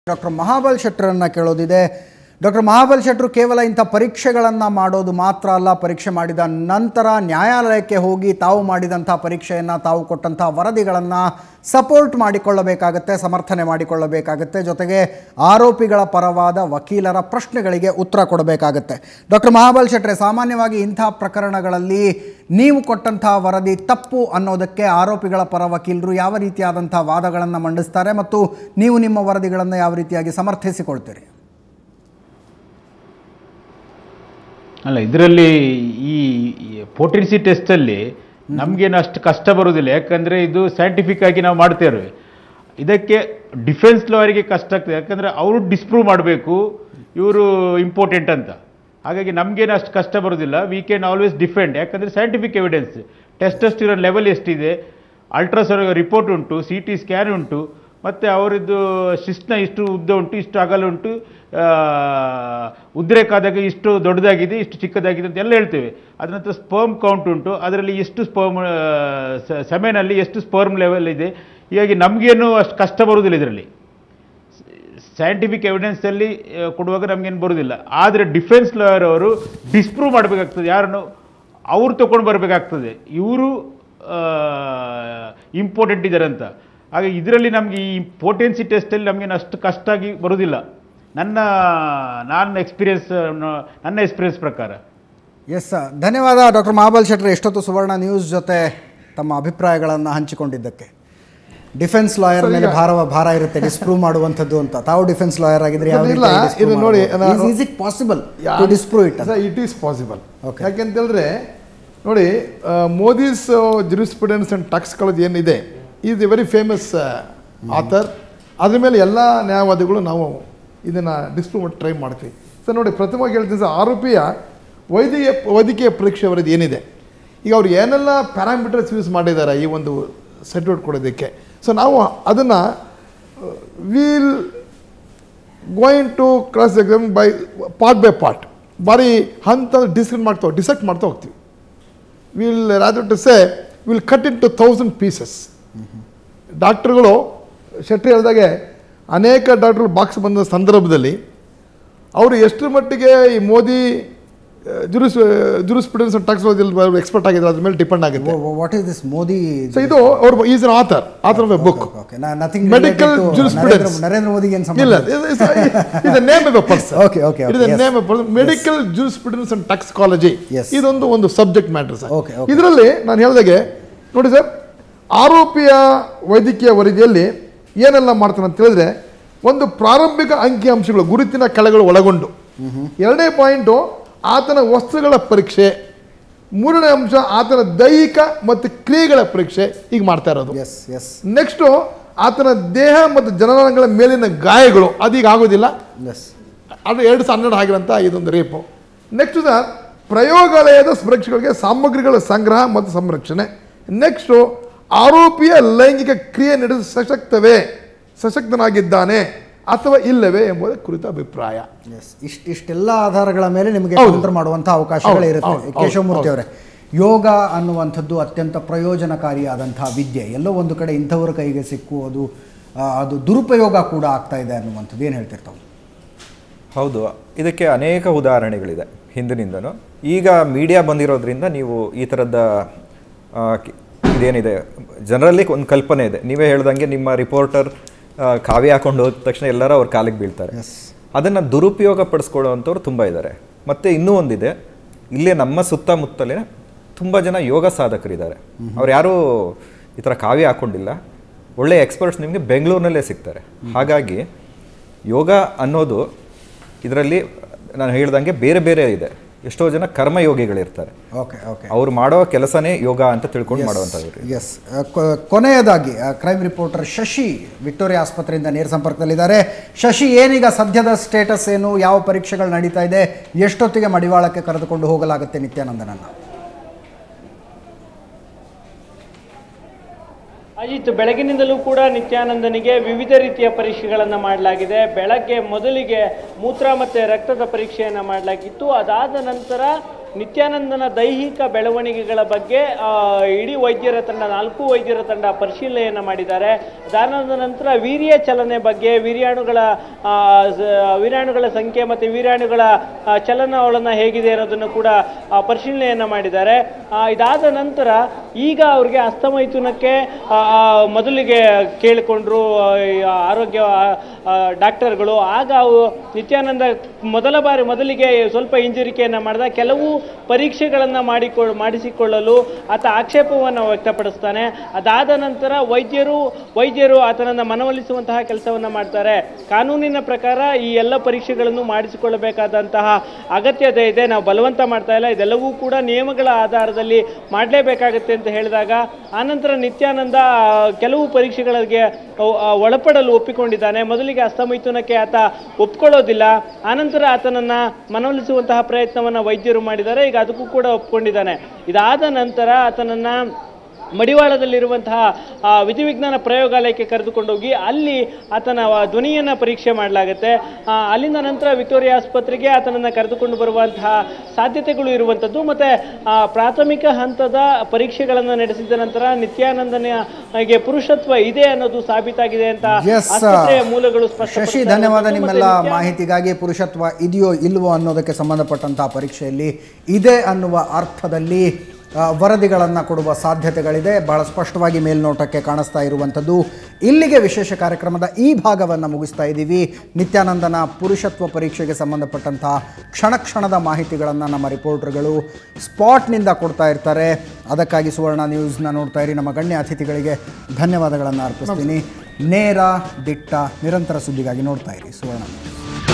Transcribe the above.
Doctor Mahabal ಶೆಟ್ಟರನ್ನು ಕೇಳೋದಿದೆ. Doctor Mahabal ಶೆಟ್ಟರು ಕೇವಲ ಇಂಥ ಪರೀಕ್ಷೆಗಳನ್ನು ಮಾಡೋದು ಮಾತ್ರ ಅಲ್ಲ, ಪರೀಕ್ಷೆ ಮಾಡಿದ ನಂತರ ನ್ಯಾಯಾಲಯಕ್ಕೆ ಹೋಗಿ ತಾವು ಮಾಡಿದಂಥ ಪರೀಕ್ಷೆಯನ್ನು, ತಾವು ಕೊಟ್ಟಂಥ ವರದಿಗಳನ್ನು ಸಪೋರ್ಟ್ ಮಾಡಿಕೊಳ್ಳಬೇಕಾಗತ್ತೆ, ಸಮರ್ಥನೆ ಮಾಡಿಕೊಳ್ಳಬೇಕಾಗತ್ತೆ. ಜೊತೆಗೆ ಆರೋಪಿಗಳ ಪರವಾದ ವಕೀಲರ ಪ್ರಶ್ನೆಗಳಿಗೆ ಉತ್ತರ ಕೊಡಬೇಕಾಗತ್ತೆ. ಡಾಕ್ಟರ್ ಮಹಾಬಲ್ ಶೆಟ್ಟರೆ, ಸಾಮಾನ್ಯವಾಗಿ ಇಂಥ ಪ್ರಕರಣಗಳಲ್ಲಿ ನೀವು ಕೊಟ್ಟಂಥ ವರದಿ ತಪ್ಪು ಅನ್ನೋದಕ್ಕೆ ಆರೋಪಿಗಳ ಪರ ವಕೀಲರು ಯಾವ ರೀತಿಯಾದಂಥ ವಾದಗಳನ್ನು ಮಂಡಿಸ್ತಾರೆ ಮತ್ತು ನೀವು ನಿಮ್ಮ ವರದಿಗಳನ್ನು ಯಾವ ರೀತಿಯಾಗಿ ಸಮರ್ಥಿಸಿಕೊಳ್ತೀರಿ? ಅಲ್ಲ, ಇದರಲ್ಲಿ ಈ ಪೊಟೆನ್ಸಿ ಟೆಸ್ಟಲ್ಲಿ ನಮಗೇನು ಅಷ್ಟು ಕಷ್ಟ ಬರೋದಿಲ್ಲ. ಯಾಕಂದರೆ ಇದು ಸೈಂಟಿಫಿಕ್ ಆಗಿ ನಾವು ಮಾಡ್ತೇವೆ. ಇದಕ್ಕೆ ಡಿಫೆನ್ಸ್ ಲಾಯರಿಗೆ ಕಷ್ಟ ಆಗ್ತದೆ. ಯಾಕಂದರೆ ಅವರು ಡಿಸ್ಪ್ರೂವ್ ಮಾಡಬೇಕು ಇವರು ಇಂಪಾರ್ಟೆಂಟ್ ಅಂತ. ಹಾಗಾಗಿ ನಮಗೇನು ಅಷ್ಟು ಕಷ್ಟ ಬರೋದಿಲ್ಲ. We can always defend. ಯಾಕಂದರೆ ಸೈಂಟಿಫಿಕ್ ಎವಿಡೆನ್ಸ್, ಟೆಸ್ಟೋಸ್ಟಿರಾನ್ ಲೆವೆಲ್ ಎಷ್ಟಿದೆ, ಅಲ್ಟ್ರಾಸೌಂಡ್ ರಿಪೋರ್ಟ್ ಉಂಟು, CT ಸ್ಕ್ಯಾನ್ ಉಂಟು, ಮತ್ತು ಅವರದ್ದು ಶಿಸ್ನ ಇಷ್ಟು ಉದ್ದ ಉಂಟು, ಇಷ್ಟು ಅಗಲ ಉಂಟು, ಉದ್ರೇಕಾದಾಗ ಇಷ್ಟು ದೊಡ್ಡದಾಗಿದೆ, ಇಷ್ಟು ಚಿಕ್ಕದಾಗಿದೆ ಅಂತ ಎಲ್ಲ ಹೇಳ್ತೇವೆ. ಅದ ನಂತರ ಸ್ಪರ್ಮ್ ಕೌಂಟ್ ಉಂಟು, ಅದರಲ್ಲಿ ಎಷ್ಟು ಸೆಮೆನಲ್ಲಿ ಎಷ್ಟು ಸ್ಪರ್ಮ್ ಲೆವೆಲ್ ಇದೆ. ಹೀಗಾಗಿ ನಮಗೇನು ಅಷ್ಟು ಕಷ್ಟ ಬರುವುದಿಲ್ಲ. ಇದರಲ್ಲಿ ಸೈಂಟಿಫಿಕ್ ಎವಿಡೆನ್ಸಲ್ಲಿ ಕೊಡುವಾಗ ನಮಗೇನು ಬರೋದಿಲ್ಲ. ಆದರೆ ಡಿಫೆನ್ಸ್ ಲಾಯರ್ ಅವರು ಡಿಸ್ಪ್ರೂವ್ ಮಾಡಬೇಕಾಗ್ತದೆ, ಯಾರನ್ನು ಅವ್ರು ತೊಗೊಂಡು ಬರಬೇಕಾಗ್ತದೆ, ಇವರು ಇಂಪಾರ್ಟೆಂಟ್ ಇದ್ದಾರೆ ಅಂತ. ಹಾಗೆ ಇದರಲ್ಲಿ ನಮಗೆ ಈ ಪೊಟೆನ್ಸಿ ಟೆಸ್ಟಲ್ಲಿ ನಮಗೇನು ಅಷ್ಟು ಕಷ್ಟ ಆಗಿ ಬರೋದಿಲ್ಲ, ನನ್ನ ಎಕ್ಸ್ಪೀರಿಯನ್ಸ್ ಪ್ರಕಾರ. ಎಸ್, ಧನ್ಯವಾದ ಡಾಕ್ಟರ್ ಮಹಾಬಲ್ ಶೆಟ್ಟರೆ. ಎಷ್ಟೊತ್ತು ಸುವರ್ಣ ನ್ಯೂಸ್ ಜೊತೆ ತಮ್ಮ ಅಭಿಪ್ರಾಯಗಳನ್ನು ಹಂಚಿಕೊಂಡಿದ್ದಕ್ಕೆ. ಡಿಫೆನ್ಸ್ ಲಾಯರ್ ಮೇಲೆ ಭಾರ ಇರುತ್ತೆ ಡಿಸ್ಪ್ರೂವ್ ಮಾಡುವಂಥದ್ದು ಅಂತ. ತಾವು ಡಿಫೆನ್ಸ್ ಲಾಯರ್ ಆಗಿದ್ರೆ ನೋಡಿ, is it possible to disprove it? It is possible. ಯಾಕೆಂತೇಳಿದ್ರೆ ನೋಡಿ, ಮೋದಿಸ್ ಜುರಿಸ್ಪ್ರುಡೆನ್ಸ್ ಅಂಡ್ ಟಾಕ್ಸಿಕಾಲಜಿ ಏನಿದೆ, is a very famous author. ಅದ್ರ ಮೇಲೆ ಎಲ್ಲ ನ್ಯಾಯವಾದಿಗಳು ನಾವು ಇದನ್ನು ಡಿಸ್ಪ್ರೂವ್ ಮಾಡಿ ಟ್ರೈ ಮಾಡ್ತೀವಿ. ಸರ್ ನೋಡಿ, ಪ್ರಥಮವಾಗಿ ಹೇಳ್ತೀನಿ ಸರ್, ಆರೋಪಿಯ ವೈದ್ಯಕೀಯ ಪರೀಕ್ಷೆ ವರದಿ ಏನಿದೆ, ಈಗ ಅವ್ರು ಏನೆಲ್ಲ ಪ್ಯಾರಾಮೀಟರ್ಸ್ ಯೂಸ್ ಮಾಡಿದ್ದಾರೆ ಈ ಒಂದು ಸರ್ಟಿಫಿಕೇಟ್ ಕೊಡೋದಕ್ಕೆ. ಸೊ ನಾವು ಅದನ್ನು will going to cross exam by part ಬಾರಿ ಹಂತ ಡಿಸೆಕ್ಟ್ ಮಾಡ್ತಾ ಹೋಗ್ತೀವಿ. Will rather to say will cut into 1000 pieces. ಡಾಕ್ಟ್ರುಗಳು ಶೆಟ್ಟಿ ಹೇಳಿದಾಗೆ ಅನೇಕ ಡಾಕ್ಟ್ರುಗಳು ಬಾಕ್ಸ್ ಬಂದ ಸಂದರ್ಭದಲ್ಲಿ ಅವರು ಎಷ್ಟರ ಮಟ್ಟಿಗೆ ಈ Modi jurisprudence and toxicology expert ಆಗಿದ್ದಾರೆ ಅದ್ರ ಮೇಲೆ ಡಿಪೆಂಡ್ ಆಗುತ್ತೆ. What is this Modi? So ಇದು ಅವರು is an author of a book, medical jurisprudence. Narendra ಮೋದಿಗೆ ಇಲ್ಲ, is the name of a person. It is the name of person. Medical jurisprudence and toxicology ಇದೊಂದು subject matter sir. ಇದರಲ್ಲಿ ನಾನು ಹೇಳಿದಾಗೆ ನೋಡಿ sir, ಆರೋಪಿಯ ವೈದ್ಯಕೀಯ ವರದಿಯಲ್ಲಿ ಏನೆಲ್ಲ ಮಾಡ್ತಾನೆ ಅಂತ ಹೇಳಿದ್ರೆ, ಒಂದು ಪ್ರಾರಂಭಿಕ ಅಂಕಿಅಂಶಗಳು, ಗುರುತಿನ ಕಳೆಗಳು ಒಳಗೊಂಡು. ಎರಡನೇ ಪಾಯಿಂಟು ಆತನ ವಸ್ತ್ರಗಳ ಪರೀಕ್ಷೆ. ಮೂರನೇ ಅಂಶ ಆತನ ದೈಹಿಕ ಮತ್ತು ಕ್ರಿಯೆಗಳ ಪರೀಕ್ಷೆ ಈಗ ಮಾಡ್ತಾ ಇರೋದು. ನೆಕ್ಸ್ಟು ಆತನ ದೇಹ ಮತ್ತು ಜನನಾಂಗಗಳ ಮೇಲಿನ ಗಾಯಗಳು, ಅದೀಗ ಆಗೋದಿಲ್ಲ, ಅದು 2012 ಆಗಿರೋಂಥ ಇದೊಂದು ರೇಪು. ನೆಕ್ಸ್ಟ್ ಸರ್, ಪ್ರಯೋಗಾಲಯದ ಪರೀಕ್ಷೆಗಳಿಗೆ ಸಾಮಗ್ರಿಗಳ ಸಂಗ್ರಹ ಮತ್ತು ಸಂರಕ್ಷಣೆ. ನೆಕ್ಸ್ಟು ಆರೋಪಿಯ ಲೈಂಗಿಕ ಕ್ರಿಯೆ ನಡೆಸ ಸಶಕ್ತನಾಗಿದ್ದಾನೆ ಅಥವಾ ಇಲ್ಲವೇ ಎಂಬುದು ಕುರಿತ ಅಭಿಪ್ರಾಯ. ಇಷ್ಟೆಲ್ಲ ಆಧಾರಗಳ ಮೇಲೆ ನಿಮಗೆ ಕಾಂಟ್ರ್ ಮಾಡುವಂಥ ಅವಕಾಶಗಳಿರುತ್ತೆ. ಕೇಶವಮೂರ್ತಿ ಅವರೇ, ಯೋಗ ಅನ್ನುವಂಥದ್ದು ಅತ್ಯಂತ ಪ್ರಯೋಜನಕಾರಿಯಾದಂಥ ವಿದ್ಯೆ. ಎಲ್ಲೋ ಒಂದು ಕಡೆ ಇಂಥವ್ರ ಕೈಗೆ ಸಿಕ್ಕುವುದು ಅದು ದುರುಪಯೋಗ ಕೂಡ ಆಗ್ತಾ ಇದೆ ಅನ್ನುವಂಥದ್ದು ಏನು ಹೇಳ್ತಿರ್ತಾವೆ? ಹೌದು, ಇದಕ್ಕೆ ಅನೇಕ ಉದಾಹರಣೆಗಳಿದೆ ಹಿಂದಿನಿಂದನೂ. ಈಗ ಮೀಡಿಯಾ ಬಂದಿರೋದ್ರಿಂದ ನೀವು ಈ ಥರದ ಇದೇನಿದೆ, ಜನರಲ್ಲಿ ಒಂದು ಕಲ್ಪನೆ ಇದೆ. ನೀವೇ ಹೇಳ್ದಂಗೆ ನಿಮ್ಮ ರಿಪೋರ್ಟರ್ ಕಾವ್ಯ ಹಾಕೊಂಡು ಹೋದ ತಕ್ಷಣ ಎಲ್ಲರೂ ಅವ್ರ ಕಾಲಿಗೆ ಬೀಳ್ತಾರೆ. ಅದನ್ನು ದುರುಪಯೋಗ ಪಡಿಸ್ಕೊಳ್ಳೋವಂಥವ್ರು ತುಂಬ ಇದ್ದಾರೆ. ಮತ್ತು ಇನ್ನೂ ಒಂದಿದೆ, ಇಲ್ಲೇ ನಮ್ಮ ಸುತ್ತಮುತ್ತಲೇ ತುಂಬ ಜನ ಯೋಗ ಸಾಧಕರಿದ್ದಾರೆ. ಅವ್ರು ಯಾರೂ ಈ ಥರ ಕಾವ್ಯ ಹಾಕ್ಕೊಂಡಿಲ್ಲ, ಒಳ್ಳೆಯ ಎಕ್ಸ್ಪರ್ಟ್ಸ್ ನಿಮಗೆ ಬೆಂಗಳೂರಿನಲ್ಲೇ ಸಿಗ್ತಾರೆ. ಹಾಗಾಗಿ ಯೋಗ ಅನ್ನೋದು ಇದರಲ್ಲಿ ನಾನು ಹೇಳ್ದಂಗೆ ಬೇರೆ ಬೇರೆ ಇದೆ. ಎಷ್ಟೋ ಜನ ಕರ್ಮಯೋಗಿಗಳಿರ್ತಾರೆ, ಅವ್ರು ಮಾಡೋ ಕೆಲಸನೇ ಯೋಗ ಅಂತ ತಿಳ್ಕೊಂಡು ಮಾಡುವಂಥದ್ದು. ಎಸ್, ಕೊನೆಯದಾಗಿ ಕ್ರೈಮ್ ರಿಪೋರ್ಟರ್ ಶಶಿ ವಿಕ್ಟೋರಿಯಾ ಆಸ್ಪತ್ರೆಯಿಂದ ನೇರ ಸಂಪರ್ಕದಲ್ಲಿದ್ದಾರೆ. ಶಶಿ, ಏನೀಗ ಸದ್ಯದ ಸ್ಟೇಟಸ್ ಏನು? ಯಾವ ಪರೀಕ್ಷೆಗಳು ನಡೀತಾ ಇದೆ? ಎಷ್ಟೊತ್ತಿಗೆ ಮಡಿವಾಳಕ್ಕೆ ಕರೆದುಕೊಂಡು ಹೋಗಲಾಗುತ್ತೆ ನಿತ್ಯಾನಂದನನ್ನು? ಅಜಿತ್, ಬೆಳಗಿನಿಂದಲೂ ಕೂಡ ನಿತ್ಯಾನಂದನಿಗೆ ವಿವಿಧ ರೀತಿಯ ಪರೀಕ್ಷೆಗಳನ್ನು ಮಾಡಲಾಗಿದೆ. ಬೆಳಗ್ಗೆ ಮೊದಲಿಗೆ ಮೂತ್ರ ಮತ್ತು ರಕ್ತದ ಪರೀಕ್ಷೆಯನ್ನು ಮಾಡಲಾಗಿತ್ತು. ಅದಾದ ನಂತರ ನಿತ್ಯಾನಂದನ ದೈಹಿಕ ಬೆಳವಣಿಗೆಗಳ ಬಗ್ಗೆ ಇಡೀ ವೈದ್ಯರ ತಂಡ 4 ವೈದ್ಯರ ತಂಡ ಪರಿಶೀಲನೆಯನ್ನು ಮಾಡಿದ್ದಾರೆ. ಅದಾದ ನಂತರ ವೀರ್ಯ ಚಲನೆ ಬಗ್ಗೆ, ವೀರ್ಯಾಣುಗಳ ಸಂಖ್ಯೆ ಮತ್ತು ವೀರ್ಯಾಣುಗಳ ಚಲನವಲನ ಹೇಗಿದೆ ಅನ್ನೋದನ್ನು ಕೂಡ ಪರಿಶೀಲನೆಯನ್ನು ಮಾಡಿದ್ದಾರೆ. ಇದಾದ ನಂತರ ಈಗ ಅವರಿಗೆ ಹಸ್ತಮೈಥುನಕ್ಕೆ ಮೊದಲಿಗೆ ಕೇಳಿಕೊಂಡ್ರು ಆರೋಗ್ಯ ಡಾಕ್ಟರ್ಗಳು. ಆಗ ನಿತ್ಯಾನಂದ ಮೊದಲಿಗೆ ಸ್ವಲ್ಪ ಹಿಂಜರಿಕೆಯನ್ನು ಮಾಡಿದ. ಕೆಲವು ಪರೀಕ್ಷೆಗಳನ್ನು ಮಾಡಿಸಿಕೊಳ್ಳಲು ಆತ ಆಕ್ಷೇಪವನ್ನು ವ್ಯಕ್ತಪಡಿಸ್ತಾನೆ. ಅದಾದ ನಂತರ ವೈದ್ಯರು ಆತನನ್ನು ಮನವೊಲಿಸುವಂತಹ ಕೆಲಸವನ್ನು ಮಾಡ್ತಾರೆ. ಕಾನೂನಿನ ಪ್ರಕಾರ ಈ ಎಲ್ಲ ಪರೀಕ್ಷೆಗಳನ್ನು ಮಾಡಿಸಿಕೊಳ್ಳಬೇಕಾದಂತಹ ಅಗತ್ಯತೆ ಇದೆ, ನಾವು ಬಲವಂತ ಮಾಡ್ತಾ ಇಲ್ಲ, ಇದೆಲ್ಲವೂ ಕೂಡ ನಿಯಮಗಳ ಆಧಾರದಲ್ಲಿ ಮಾಡಲೇಬೇಕಾಗುತ್ತೆ ಅಂತ ಹೇಳಿದಾಗ ಆನಂತರ ನಿತ್ಯಾನಂದ ಕೆಲವು ಪರೀಕ್ಷೆಗಳಿಗೆ ಒಳಪಡಲು ಒಪ್ಪಿಕೊಂಡಿದ್ದಾನೆ. ಮೊದಲಿಗೆ ಹಸ್ತಮೈಥುನಕ್ಕೆ ಆತ ಒಪ್ಕೊಳ್ಳೋದಿಲ್ಲ. ಆನಂತರ ಆತನನ್ನು ಮನವೊಲಿಸುವಂತಹ ಪ್ರಯತ್ನವನ್ನು ವೈದ್ಯರು ಮಾಡಿದ್ದಾರೆ. ಈಗ ಅದಕ್ಕೂ ಕೂಡ ಒಪ್ಕೊಂಡಿದ್ದಾನೆ. ಇದಾದ ನಂತರ ಆತನನ್ನು ಮಡಿವಾಳದಲ್ಲಿರುವಂತಹ ವಿಧಿವಿಜ್ಞಾನ ಪ್ರಯೋಗಾಲಯಕ್ಕೆ ಕರೆದುಕೊಂಡೋಗಿ ಅಲ್ಲಿ ಆತನ ಧ್ವನಿಯನ್ನು ಪರೀಕ್ಷೆ ಮಾಡಲಾಗುತ್ತೆ. ಅಲ್ಲಿಂದ ನಂತರ ವಿಕ್ಟೋರಿಯಾ ಆಸ್ಪತ್ರೆಗೆ ಆತನನ್ನು ಕರೆದುಕೊಂಡು ಬರುವಂತಹ ಸಾಧ್ಯತೆಗಳು ಇರುವಂಥದ್ದು. ಮತ್ತು ಪ್ರಾಥಮಿಕ ಹಂತದ ಪರೀಕ್ಷೆಗಳನ್ನು ನಡೆಸಿದ ನಂತರ ನಿತ್ಯಾನಂದನಿಗೆ ಪುರುಷತ್ವ ಇದೆ ಅನ್ನೋದು ಸಾಬೀತಾಗಿದೆ ಅಂತ ಆಸ್ಪತ್ರೆಯ ಮೂಲಗಳು ಶಶಿ, ಧನ್ಯವಾದ ನಿಮ್ಮೆಲ್ಲ ಮಾಹಿತಿಗಾಗಿ. ಪುರುಷತ್ವ ಇದೆಯೋ ಇಲ್ವೋ ಅನ್ನೋದಕ್ಕೆ ಸಂಬಂಧಪಟ್ಟಂತಹ ಪರೀಕ್ಷೆಯಲ್ಲಿ ಇದೆ ಅನ್ನುವ ಅರ್ಥದಲ್ಲಿ ವರದಿಗಳನ್ನು ಕೊಡುವ ಸಾಧ್ಯತೆಗಳಿದೆ. ಬಹಳ ಸ್ಪಷ್ಟವಾಗಿ ಮೇಲ್ನೋಟಕ್ಕೆ ಕಾಣಿಸ್ತಾ ಇರುವಂಥದ್ದು. ಇಲ್ಲಿಗೆ ವಿಶೇಷ ಕಾರ್ಯಕ್ರಮದ ಈ ಭಾಗವನ್ನು ಮುಗಿಸ್ತಾ ಇದ್ದೀವಿ. ನಿತ್ಯಾನಂದನ ಪುರುಷತ್ವ ಪರೀಕ್ಷೆಗೆ ಸಂಬಂಧಪಟ್ಟಂತಹ ಕ್ಷಣದ ಮಾಹಿತಿಗಳನ್ನು ನಮ್ಮ ರಿಪೋರ್ಟರ್ಗಳು ಸ್ಪಾಟ್ನಿಂದ ಕೊಡ್ತಾ ಇರ್ತಾರೆ. ಅದಕ್ಕಾಗಿ ಸುವರ್ಣ ನ್ಯೂಸ್ನ ನೋಡ್ತಾ ಇರಿ. ನಮ್ಮ ಗಣ್ಯ ಅತಿಥಿಗಳಿಗೆ ಧನ್ಯವಾದಗಳನ್ನು ಅರ್ಪಿಸ್ತೀನಿ. ನೇರ, ದಿಟ್ಟ, ನಿರಂತರ ಸುದ್ದಿಗಾಗಿ ನೋಡ್ತಾ ಇರಿ ಸುವರ್ಣ ನ್ಯೂಸ್.